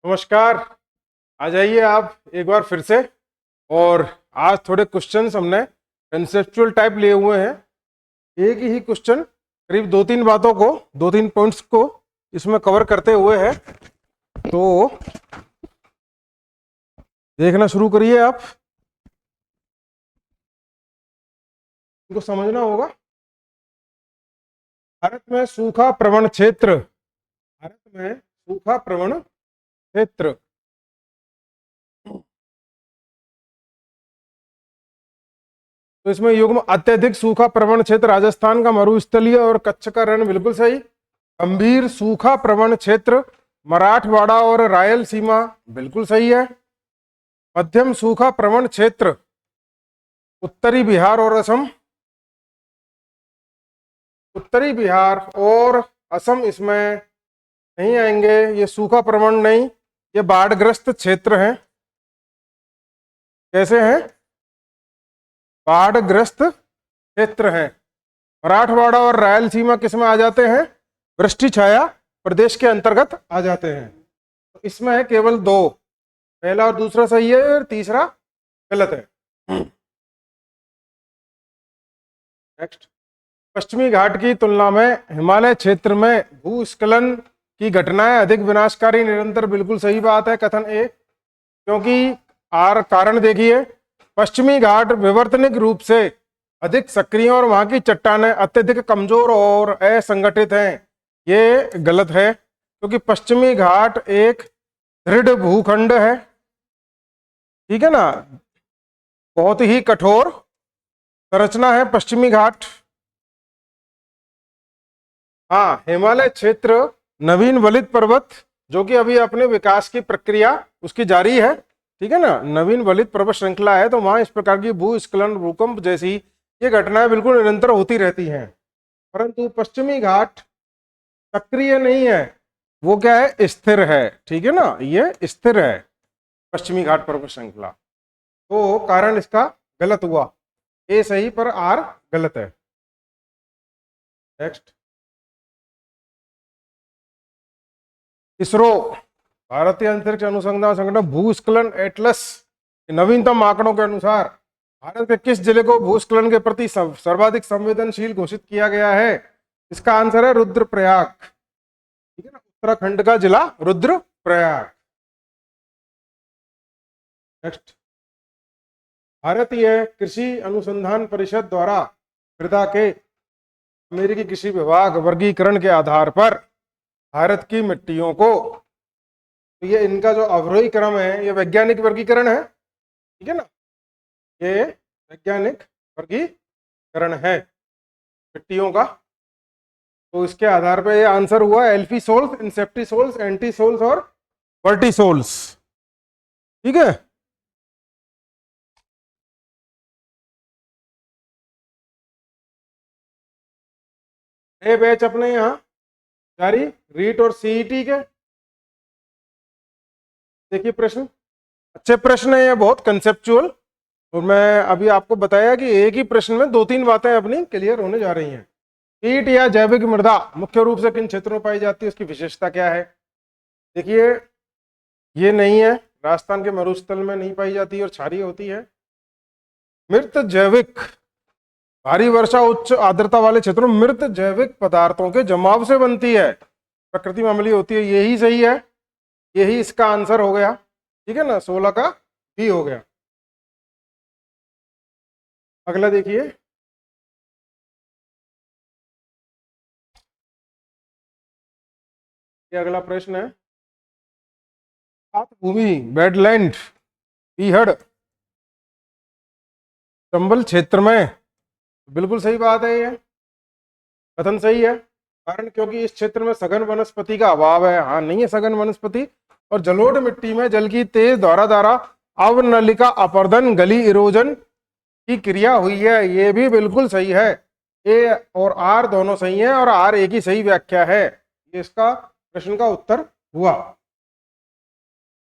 नमस्कार। आ जाइए आप एक बार फिर से। और आज थोड़े क्वेश्चंस हमने कंसेप्चुअल टाइप लिए हुए हैं। एक ही क्वेश्चन करीब दो तीन बातों को, दो तीन पॉइंट्स को इसमें कवर करते हुए है, तो देखना शुरू करिए। आप इनको समझना होगा। भारत में सूखा प्रवण क्षेत्र, भारत में सूखा प्रवण क्षेत्र तो इसमें युग्म अत्यधिक सूखा प्रवण क्षेत्र राजस्थान का मरुस्थलीय और कच्छ का रण, बिल्कुल सही। गंभीर सूखा प्रवण क्षेत्र मराठवाड़ा और रायलसीमा, बिल्कुल सही है। मध्यम सूखा प्रवण क्षेत्र उत्तरी बिहार और असम, उत्तरी बिहार और असम इसमें नहीं आएंगे, ये सूखा प्रवण नहीं, ये बाढ़ग्रस्त क्षेत्र हैं। कैसे हैं? बाढ़ग्रस्त क्षेत्र हैं। मराठवाड़ा और रायलसीमा किसमें आ जाते हैं? वृष्टि छाया प्रदेश के अंतर्गत आ जाते हैं। तो इसमें है केवल दो, पहला और दूसरा सही है और तीसरा गलत है। नेक्स्ट, पश्चिमी घाट की तुलना में हिमालय क्षेत्र में भूस्खलन की घटनाएं अधिक विनाशकारी निरंतर, बिल्कुल सही बात है, कथन ए। क्योंकि कारण देखिए, पश्चिमी घाट विवर्तनिक रूप से अधिक सक्रिय और वहां की चट्टानें अत्यधिक कमजोर और असंगठित हैं। ये गलत है, क्योंकि पश्चिमी घाट एक दृढ़ भूखंड है, ठीक है ना, बहुत ही कठोर संरचना है पश्चिमी घाट। हाँ, हिमालय क्षेत्र नवीन वलित पर्वत, जो कि अभी अपने विकास की प्रक्रिया उसकी जारी है, ठीक है ना, नवीन वलित पर्वत श्रृंखला है, तो वहां इस प्रकार की भूस्खलन, भूकंप जैसी ये घटनाएं बिल्कुल निरंतर होती रहती हैं। परंतु पश्चिमी घाट सक्रिय नहीं है, वो क्या है? स्थिर है, ठीक है ना, ये स्थिर है पश्चिमी घाट पर्वत श्रृंखला। तो कारण इसका गलत हुआ, ए सही पर आर गलत है। नेक्स्ट, इसरो भारतीय अंतरिक्ष अनुसंधान संगठन भूस्खलन एटलस के नवीनतम आंकड़ों के अनुसार भारत के किस जिले को भूस्खलन के प्रति सर्वाधिक संवेदनशील घोषित किया गया है? इसका आंसर है रुद्रप्रयाग, ठीक है ना, उत्तराखंड का जिला रुद्रप्रयाग। नेक्स्ट, भारतीय कृषि अनुसंधान परिषद द्वारा मृदा के अमेरिकी कृषि विभाग वर्गीकरण के आधार पर भारत की मिट्टियों को, तो ये इनका जो अवरोही क्रम है, ये वैज्ञानिक वर्गीकरण है, ठीक है ना, ये वैज्ञानिक वर्गीकरण है मिट्टियों का। तो इसके आधार पर ये आंसर हुआ एल्फीसोल्स, इंसेप्टिसोल्स, एंटीसोल्स और वर्टिसोल्स, ठीक है। ये बैच अपने यहाँ जारी, रीट और सीईटी के। देखिए प्रश्न, अच्छे प्रश्न है, ये बहुत कंसेप्चुअल, और मैं अभी आपको बताया कि एक ही प्रश्न में दो तीन बातें अपनी क्लियर होने जा रही हैं। कीट या जैविक मृदा मुख्य रूप से किन क्षेत्रों में पाई जाती है, उसकी विशेषता क्या है? देखिए, ये नहीं है, राजस्थान के मरुस्थल में नहीं पाई जाती और क्षारीय होती है। मृत जैविक, भारी वर्षा उच्च आर्द्रता वाले क्षेत्रों में मृत जैविक पदार्थों के जमाव से बनती है, प्रकृति में अम्लीय होती है, यही सही है, यही इसका आंसर हो गया, ठीक है ना, 16 का बी हो गया। अगला देखिए, ये अगला प्रश्न है, भूमि, वेटलैंड, पीहड़, चंबल क्षेत्र में, बिल्कुल सही बात है, ये कथन सही है। कारण क्योंकि इस क्षेत्र में सघन वनस्पति का अभाव है। हाँ, नहीं है सघन वनस्पति, और जलोढ़ मिट्टी में जल की तेज धारा अवनलिका अपर्दन गली इरोजन की क्रिया हुई है, ये भी बिल्कुल सही है। ए और आर दोनों सही हैं, और आर एक ही सही व्याख्या है, ये इसका प्रश्न का उत्तर हुआ।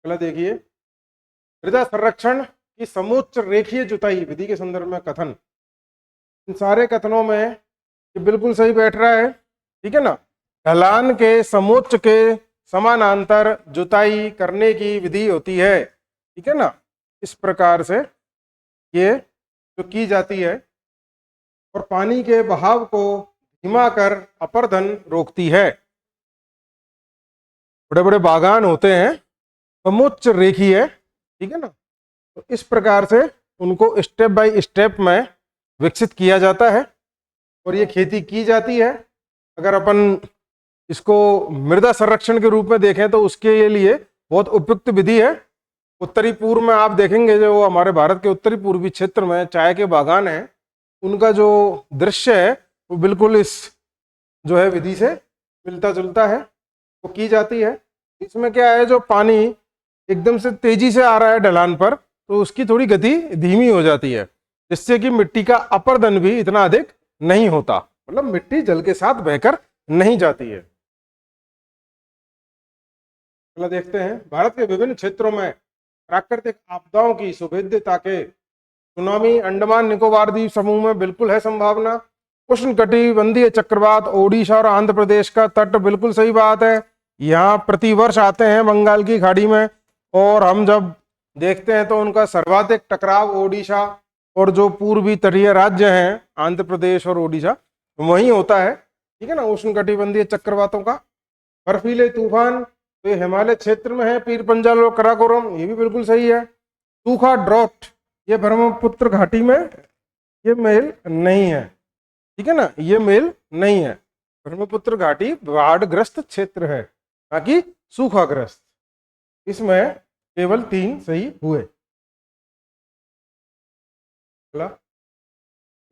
अगला देखिए, मृदा संरक्षण की समोच्च रेखीय जुताई विधि के संदर्भ में कथन। इन सारे कथनों में ये बिल्कुल सही बैठ रहा है, ठीक है ना। ढलान के समोच्च के समानांतर जुताई करने की विधि होती है, ठीक है ना। इस प्रकार से ये जो की जाती है और पानी के बहाव को धीमा कर अपर्दन रोकती है। बड़े बड़े बागान होते हैं, समुच्च रेखीय, ठीक है ना, तो इस प्रकार से उनको स्टेप बाय स्टेप में विकसित किया जाता है और ये खेती की जाती है। अगर अपन इसको मृदा संरक्षण के रूप में देखें तो उसके लिए बहुत उपयुक्त विधि है। उत्तरी पूर्व में आप देखेंगे जो हमारे भारत के उत्तरी पूर्वी क्षेत्र में चाय के बागान हैं, उनका जो दृश्य है वो बिल्कुल इस जो है विधि से मिलता जुलता है, वो की जाती है। इसमें क्या है, जो पानी एकदम से तेजी से आ रहा है ढलान पर, तो उसकी थोड़ी गति धीमी हो जाती है, जिससे कि मिट्टी का अपर्दन भी इतना अधिक नहीं होता, मतलब मिट्टी जल के साथ बहकर नहीं जाती है। अगला देखते हैं, भारत के विभिन्न क्षेत्रों में प्राकृतिक आपदाओं की सुभेद्यता के सुनामी अंडमान निकोबार द्वीप समूह में बिल्कुल है संभावना। उष्णकटिबंधीय चक्रवात ओडिशा और आंध्र प्रदेश का तट, बिल्कुल सही बात है, यहाँ प्रतिवर्ष आते हैं बंगाल की खाड़ी में, और हम जब देखते हैं तो उनका सर्वाधिक टकराव ओडिशा और जो पूर्वी तटीय राज्य हैं आंध्र प्रदेश और ओडिशा वहीं होता है, ठीक है ना, उष्णकटिबंधीय चक्रवातों का। बर्फीले तूफान तो ये हिमालय क्षेत्र में है, पीर पंजाल और कराकोरम, ये भी बिल्कुल सही है। सूखा ड्रॉट ये ब्रह्मपुत्र घाटी में ये मेल नहीं है, ठीक है ना, ये मेल नहीं है। ब्रह्मपुत्र घाटी बाढ़ग्रस्त क्षेत्र है, ना कि सूखाग्रस्त। इसमें केवल 3 सही हुए।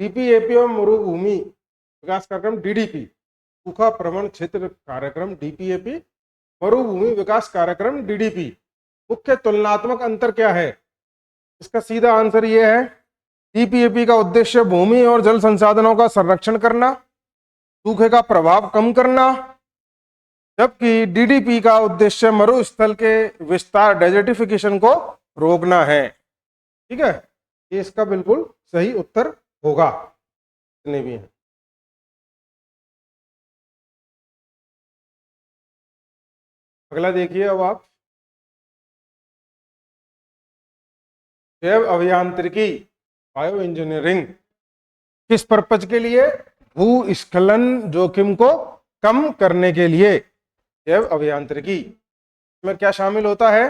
डीपीएपी और मरुभूमि विकास कार्यक्रम डीडीपी, सूखा प्रवण क्षेत्र कार्यक्रम डीपीएपी, मरुभूमि विकास कार्यक्रम डीडीपी, मुख्य तुलनात्मक अंतर क्या है? इसका सीधा आंसर यह है, डीपीएपी का उद्देश्य भूमि और जल संसाधनों का संरक्षण करना, सूखे का प्रभाव कम करना, जबकि डीडीपी का उद्देश्य मरुस्थल के विस्तार डेजर्टिफिकेशन को रोकना है, ठीक है। ये इसका बिल्कुल सही उत्तर होगा, जितने भी हैं। अगला देखिए अब आप, जैव अभियांत्रिकी बायो इंजीनियरिंग किस पर्पज के लिए? भूस्खलन जोखिम को कम करने के लिए। जैव अभियांत्रिकी में क्या शामिल होता है?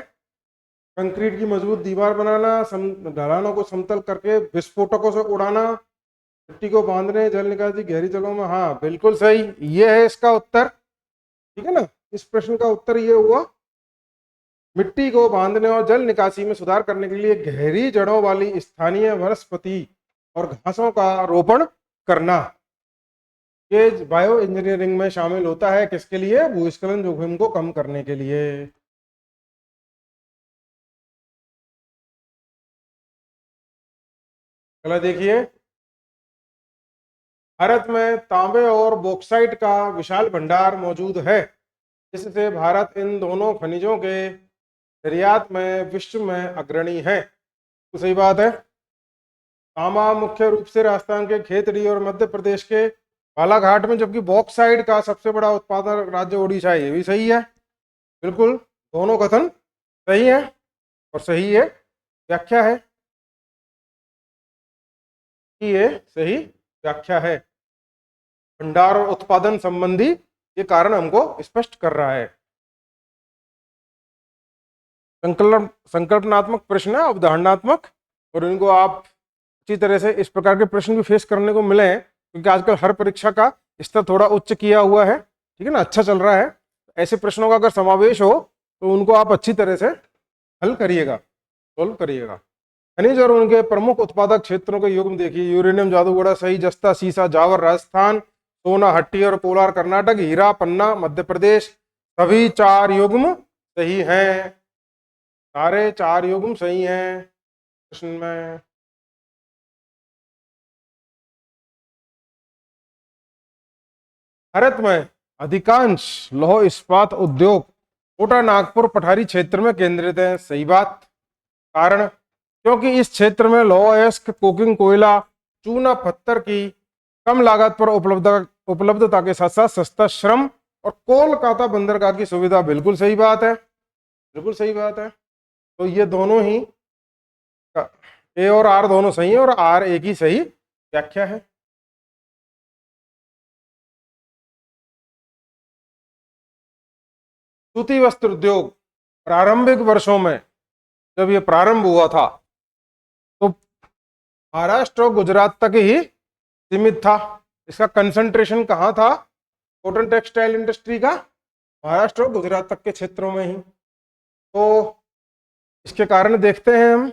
कंक्रीट की मजबूत दीवार बनाना, ढलानों को समतल करके विस्फोटकों से उड़ाना, मिट्टी को बांधने, जल निकासी गहरी जगहों में। हाँ बिल्कुल सही, ये है इसका उत्तर, ठीक है ना। इस प्रश्न का उत्तर ये हुआ, मिट्टी को बांधने और जल निकासी में सुधार करने के लिए गहरी जड़ों वाली स्थानीय वनस्पति और घासों का रोपण करना। ये बायो इंजीनियरिंग में शामिल होता है, किसके लिए? भूस्खलन जोखिम को कम करने के लिए। अगला देखिए, भारत में तांबे और बॉक्साइट का विशाल भंडार मौजूद है, जिससे भारत इन दोनों खनिजों के निर्यात में विश्व में अग्रणी है। तो सही बात है। तांबा मुख्य रूप से राजस्थान के खेतड़ी और मध्य प्रदेश के बालाघाट में, जबकि बॉक्साइट का सबसे बड़ा उत्पादक राज्य ओडिशा है। ये भी सही है, बिल्कुल दोनों कथन सही है और सही है व्याख्या है कि ये सही व्याख्या है। भंडार और उत्पादन संबंधी ये कारण हमको स्पष्ट कर रहा है। संकल्पनात्मक प्रश्न है, अवधारणात्मक, और इनको आप अच्छी तरह से इस प्रकार के प्रश्न भी फेस करने को मिले हैं, क्योंकि आजकल हर परीक्षा का स्तर थोड़ा उच्च किया हुआ है, ठीक है ना, अच्छा चल रहा है। ऐसे प्रश्नों का अगर समावेश हो तो उनको आप अच्छी तरह से हल करिएगा, सोल्व करिएगा। खनिज और उनके प्रमुख उत्पादक क्षेत्रों के युग्म देखिए, यूरेनियम जादूगढ़ा सही, जस्ता सीसा जावर राजस्थान, सोना हट्टी और कोलार कर्नाटक, हीरा पन्ना मध्य प्रदेश। सभी 4 युग्म सही हैं, सारे 4 युग्म सही हैं प्रश्न में। भारत में अधिकांश लौह इस्पात उद्योग कोटा नागपुर पठारी क्षेत्र में केंद्रित है। सही बात। कारण, क्योंकि इस क्षेत्र में लौह अयस्क, कोकिंग कोयला, चूना पत्थर की कम लागत पर उपलब्धता के साथ साथ सस्ता श्रम और कोलकाता बंदरगाह की सुविधा, बिल्कुल सही बात है, बिल्कुल सही बात है। तो ये दोनों ही, ए और आर दोनों सही है और आर एक ही सही व्याख्या है। सूती वस्त्र उद्योग प्रारंभिक वर्षों में जब ये प्रारंभ हुआ था तो महाराष्ट्र और गुजरात तक ही सीमित था। इसका कंसंट्रेशन कहाँ था कॉटन टेक्सटाइल इंडस्ट्री का? महाराष्ट्र और गुजरात तक के क्षेत्रों में ही। तो इसके कारण देखते हैं हम,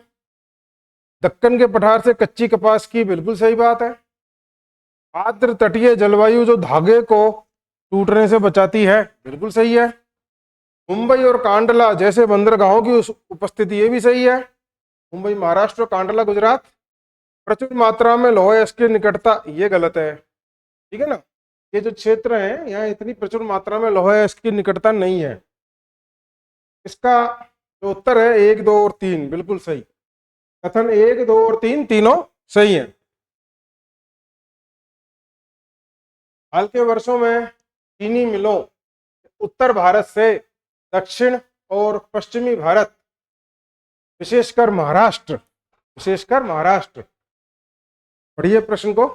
दक्कन के पठार से कच्ची कपास की, बिल्कुल सही बात है। आर्द्र तटीय जलवायु जो धागे को टूटने से बचाती है, बिल्कुल सही है। मुंबई और कांडला जैसे बंदरगाहों की उपस्थिति, ये भी सही है। मुंबई महाराष्ट्र और कांडला गुजरात। प्रचुर मात्रा में लौह अयस्क की निकटता, ये गलत है, ठीक है ना। ये जो क्षेत्र है यहाँ इतनी प्रचुर मात्रा में लौह अयस्क की निकटता नहीं है। इसका जो उत्तर है 1, 2 और 3 बिल्कुल सही। कथन 1, 2 और 3 तीनों सही है। हाल के वर्षों में चीनी मिलों उत्तर भारत से दक्षिण और पश्चिमी भारत, विशेषकर महाराष्ट्र, पढ़िए प्रश्न को।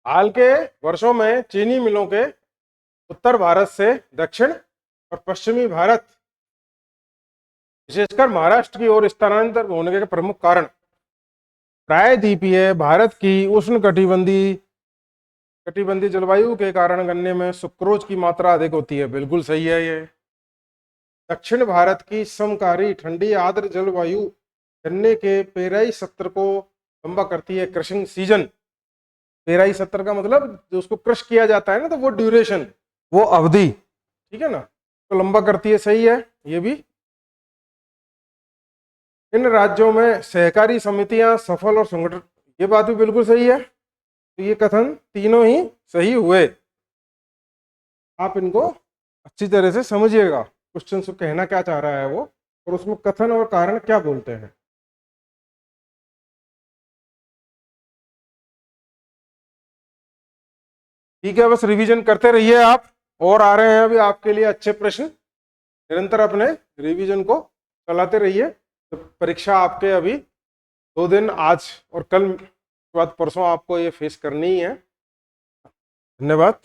हाल के वर्षों में चीनी मिलों के उत्तर भारत से दक्षिण और पश्चिमी भारत, विशेषकर महाराष्ट्र की ओर स्थानांतर होने के प्रमुख कारण प्रायद्वीपीय भारत की कटिबंधीय जलवायु के कारण गन्ने में सुक्रोज की मात्रा अधिक होती है, बिल्कुल सही है ये। दक्षिण भारत की समकारी ठंडी आर्द्र जलवायु गन्ने के पेराई सत्र को लंबा करती है। क्रशिंग सीजन, पेराई सत्र का मतलब जो उसको क्रश किया जाता है ना, तो वो ड्यूरेशन, वो अवधि, ठीक है ना, तो लंबा करती है, सही है ये भी। इन राज्यों में सहकारी समितियां सफल और संगठन, ये बात भी बिल्कुल सही है। तो ये कथन तीनों ही सही हुए। आप इनको अच्छी तरह से समझिएगा, क्वेश्चन को कहना क्या चाह रहा है वो, और उसमें कथन और कारण क्या बोलते हैं। ठीक है, बस रिवीजन करते रहिए आप, और आ रहे हैं अभी आपके लिए अच्छे प्रश्न। निरंतर अपने रिवीजन को चलाते रहिए। तो परीक्षा आपके अभी 2 दिन, आज और कल के बाद परसों आपको ये फेस करनी ही है। धन्यवाद।